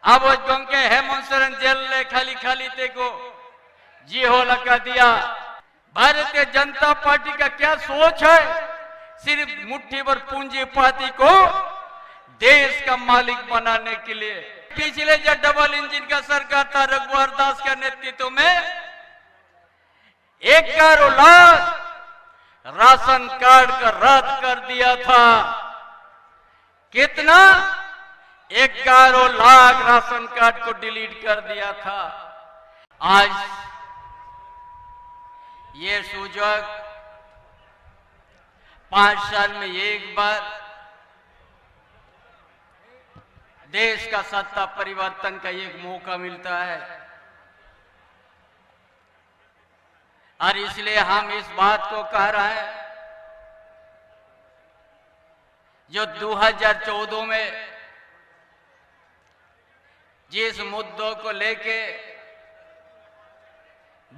अब के हेमंत सोरेन जेल ले खाली खाली ते को जी हो लगा दिया। भारतीय जनता पार्टी का क्या सोच है? सिर्फ मुट्ठी भर पूंजीपति को देश का मालिक बनाने के लिए। पिछले जो डबल इंजन का सरकार था रघुवर दास के नेतृत्व में 11 लाख राशन कार्ड का रद्द कर दिया था। कितना? 11 लाख राशन कार्ड को डिलीट कर दिया था। आज ये सूचक 5 साल में एक बार देश का सत्ता परिवर्तन का एक मौका मिलता है और इसलिए हम इस बात को कह रहे हैं, जो 2014 में जिस मुद्दों को लेके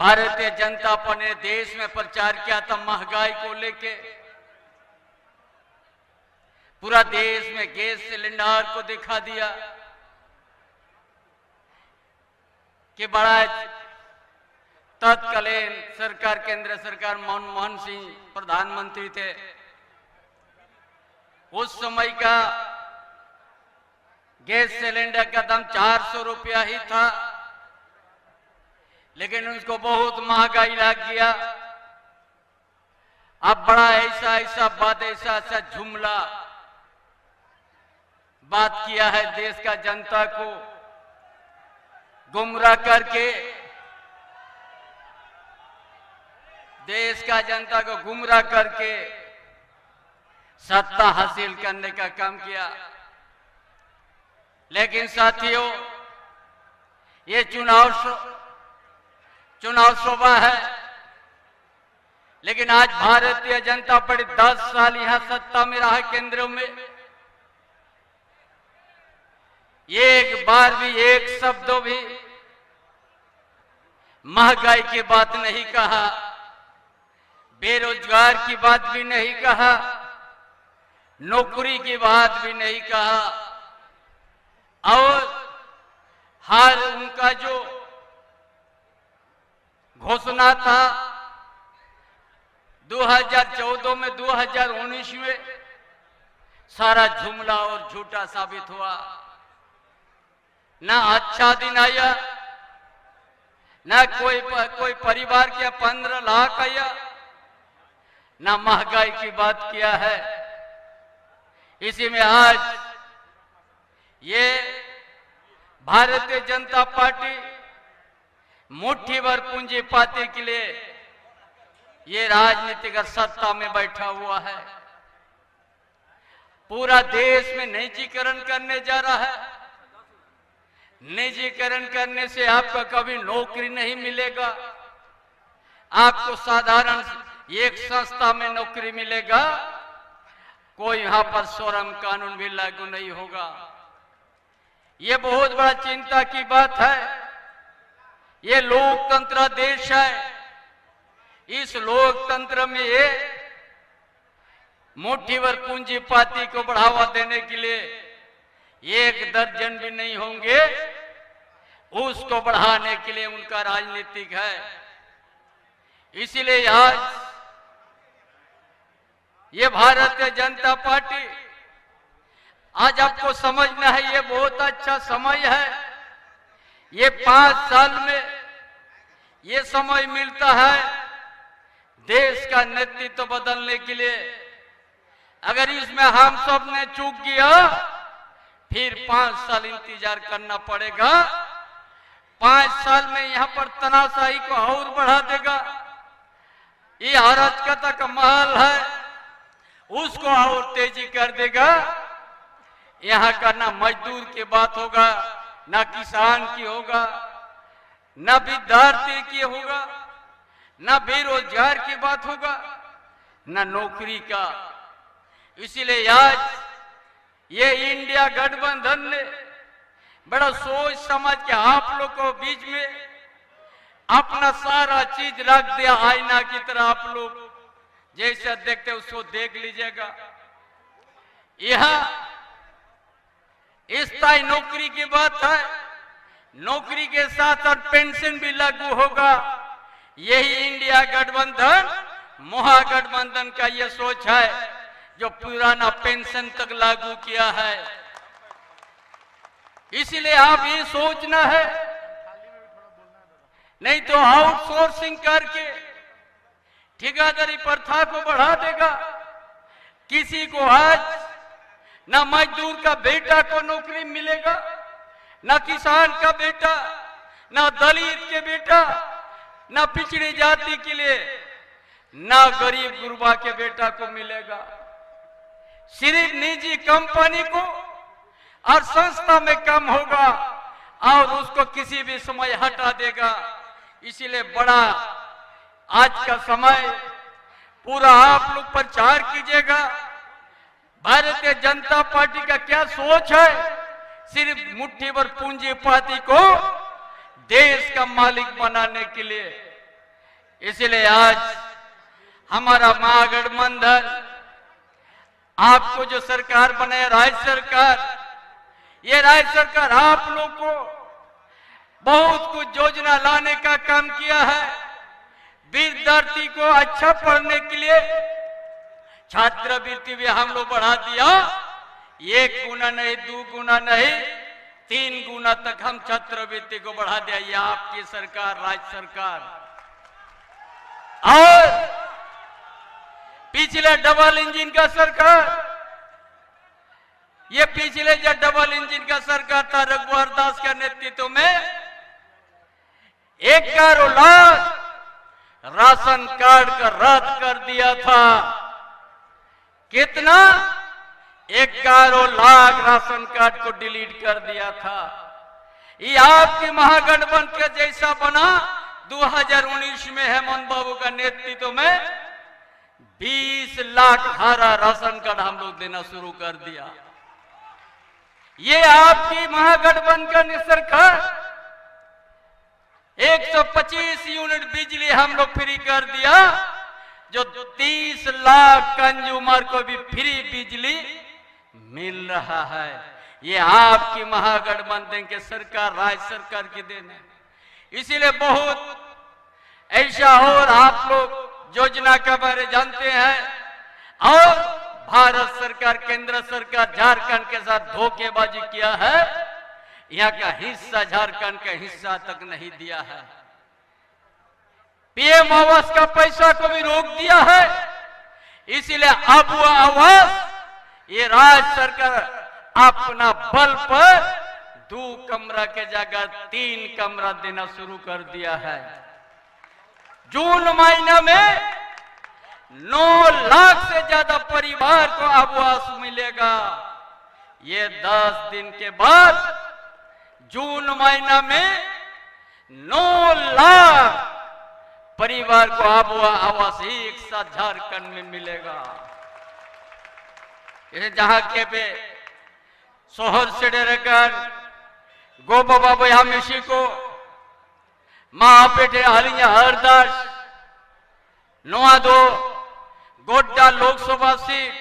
भारतीय जनता पार्टी ने देश में प्रचार किया था, महंगाई को लेके, पूरा देश में गैस सिलेंडर को दिखा दिया कि बड़ा तत्कालीन सरकार, केंद्र सरकार मनमोहन सिंह प्रधानमंत्री थे, उस समय का गैस सिलेंडर का दाम 400 रुपया ही था, लेकिन उसको बहुत महंगाई लग गया। अब बड़ा ऐसा बात, ऐसा जुमला बात किया है, देश का जनता को गुमराह करके, देश का जनता को गुमराह करके सत्ता हासिल करने का काम किया। लेकिन साथियों, ये चुनाव सभा है, लेकिन आज भारतीय जनता पार्टी 10 साल यहां सत्ता में रहा, केंद्र में एक बार भी एक शब्द भी महंगाई की बात नहीं कहा, बेरोजगार की बात भी नहीं कहा, नौकरी की बात भी नहीं कहा। और हर उनका जो घोषणा था 2014 में, 2019 में, सारा जुमला और झूठा साबित हुआ। ना अच्छा दिन आया, ना कोई परिवार के 15 लाख आया, ना महंगाई की बात किया है। इसी में आज ये भारतीय जनता पार्टी मुट्ठी भर पूंजीपति के लिए ये राजनीतिक सत्ता में बैठा हुआ है। पूरा देश में निजीकरण करने जा रहा है। निजीकरण करने से आपको कभी नौकरी नहीं मिलेगा, आपको साधारण एक संस्था में नौकरी मिलेगा, कोई यहां पर श्रम कानून भी लागू नहीं होगा। ये बहुत बड़ा चिंता की बात है। ये लोकतंत्र देश है, इस लोकतंत्र में ये मुट्ठी भर पूंजीपति को बढ़ावा देने के लिए 1 दर्जन भी नहीं होंगे, उसको बढ़ाने के लिए उनका राजनीतिक है। इसीलिए आज ये भारतीय जनता पार्टी, आज आपको समझना है, ये बहुत अच्छा समय है। ये 5 साल में ये समय मिलता है देश का नेतृत्व बदलने के लिए। अगर इसमें हम सब ने चूक गया, फिर 5 साल इंतजार करना पड़ेगा। 5 साल में यहां पर तनाशाही को और बढ़ा देगा। ये अराजकता का महल है, उसको और तेजी कर देगा। यहां का ना मजदूर की बात होगा, ना किसान की होगा, ना विद्यार्थी की होगा, ना बेरोजगार की बात होगा, ना नौकरी का। इसीलिए आज ये इंडिया गठबंधन ने बड़ा सोच समझ के आप लोग को बीच में अपना सारा चीज रख दिया, आईना की तरह। आप लोग जैसा देखते उसको देख लीजिएगा। यह स्थायी नौकरी की बात है, नौकरी के साथ साथ पेंशन भी लागू होगा। यही इंडिया गठबंधन महागठबंधन का ये सोच है, जो पुराना पेंशन तक लागू किया है। इसलिए आप ये सोचना है, नहीं तो आउटसोर्सिंग करके ठेकेदारी प्रथा को बढ़ा देगा। किसी को आज ना मजदूर का बेटा को नौकरी मिलेगा, ना किसान का बेटा, ना दलित के बेटा, ना पिछड़ी जाति के लिए, ना गरीब गुरबा के बेटा को मिलेगा। सिर्फ निजी कंपनी को और संस्था में काम होगा और उसको किसी भी समय हटा देगा। इसीलिए बड़ा आज का समय पूरा आप लोग प्रचार कीजिएगा। भारतीय जनता पार्टी का क्या सोच है, सिर्फ मुट्ठी भर पूंजीपति को देश का मालिक बनाने के लिए। इसलिए आज हमारा महागठबंधन आपको जो सरकार बनाए राज्य सरकार, ये राज्य सरकार आप लोग को बहुत कुछ योजना लाने का काम किया है। विद्यार्थी को अच्छा पढ़ने के लिए छात्रवृत्ति भी हम लोग बढ़ा दिया। 1 गुना नहीं, 2 गुना नहीं, 3 गुना तक हम छात्रवृत्ति को बढ़ा दिया। ये आपकी सरकार, राज्य सरकार। और पिछले डबल इंजन का सरकार, ये पिछले जो डबल इंजन का सरकार था रघुवर दास के नेतृत्व में 11 लाख राशन कार्ड का रद्द कर दिया था। कितना? 11 लाख राशन कार्ड को डिलीट कर दिया था। ये आपके महागठबंधन के जैसा बना 2019 में हेमंत बाबू का नेतृत्व में 20 लाख हरा राशन कार्ड हम लोग देना शुरू कर दिया। ये आपकी महागठबंधन की सरकार 125 यूनिट बिजली हम लोग फ्री कर दिया, जो 30 लाख कंज्यूमर को भी फ्री बिजली मिल रहा है। ये आपकी महागठबंधन के सरकार, राज्य सरकार की देन है। इसीलिए बहुत ऐसा और आप लोग योजना के बारे जानते हैं। और भारत सरकार, केंद्र सरकार झारखंड के साथ धोखेबाजी किया है। यहाँ का हिस्सा झारखंड का हिस्सा तक नहीं दिया है। पीएम आवास का पैसा को भी रोक दिया है। इसीलिए अब वो आवास ये राज्य सरकार अपना बल पर 2 कमरा के जगह 3 कमरा देना शुरू कर दिया है। जून महीना में 9 लाख से ज्यादा परिवार को आवास मिलेगा। ये 10 दिन के बाद जून महीना में 9 लाख परिवार को आवास एक साथ झारखंड में मिलेगा। ये जहां के पे शहर से डरकर गोबाबा बयामिशी को महापेटे हलिया हरदास नोआदो गोड्डा लोकसभा सीट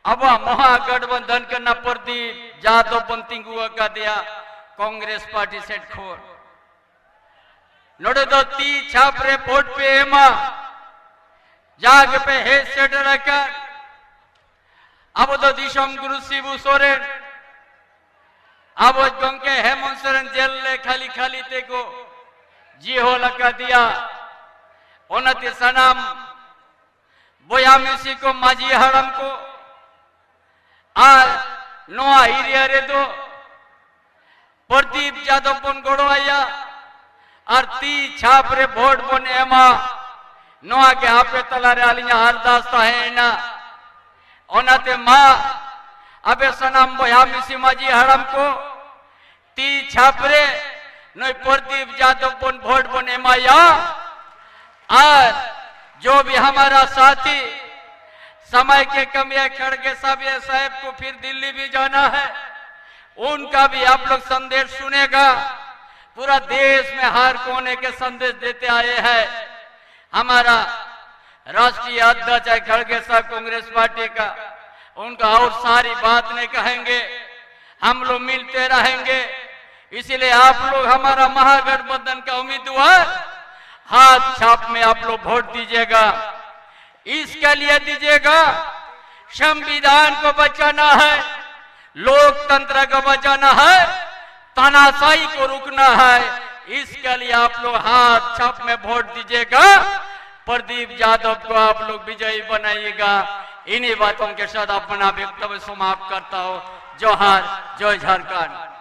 अब महागठबंधन का न प्रदीप जादव बंतिंगुआ का दिया कांग्रेस पार्टी सेट खोर नोड़े दो 30 छापरे वोट पे एमा जाग पे हे सेट रखकर अब तो दिशम गुरु शिबू सोरेन अब गंगे हेमंत सोरेन जेल ले खाली खाली ते को जी हो लगा दिया ओनती सनाम बोयामेसी को माजी हड़म को आ नोआ हिरिया रे दो प्रदीप यादव बन गोड़वाया और 30 छापरे वोट बन एमा नोआ के आपे तलारे आलिया हरदास है ना ओनाते माँ अबे सनाम बोयामेसी माजी हड़म को 30 छापरे नो प्रदीप यादव बन वोट बन एमा या और जो भी हमारा साथी समय के कमियां खड़गे साहब को फिर दिल्ली भी जाना है, उनका भी आप लोग संदेश सुनेगा। पूरा देश में हर कोने के संदेश देते आए हैं। हमारा राष्ट्रीय अध्यक्ष है खड़गे साहब कांग्रेस पार्टी का, उनका और सारी बात नहीं कहेंगे। हम लोग मिलते रहेंगे। इसलिए आप लोग हमारा महागठबंधन का उम्मीदवार हाथ छाप में आप लोग वोट दीजिएगा। इसके लिए दीजिएगा, संविधान को बचाना है, लोकतंत्र को बचाना है, तानाशाही को रुकना है। इसके लिए आप लोग हाथ छाप में वोट दीजिएगा। प्रदीप यादव को आप लोग विजयी बनाइएगा। इन्हीं बातों के साथ अपना वक्तव्य समाप्त करता हूं। जोहार, जय झारखंड।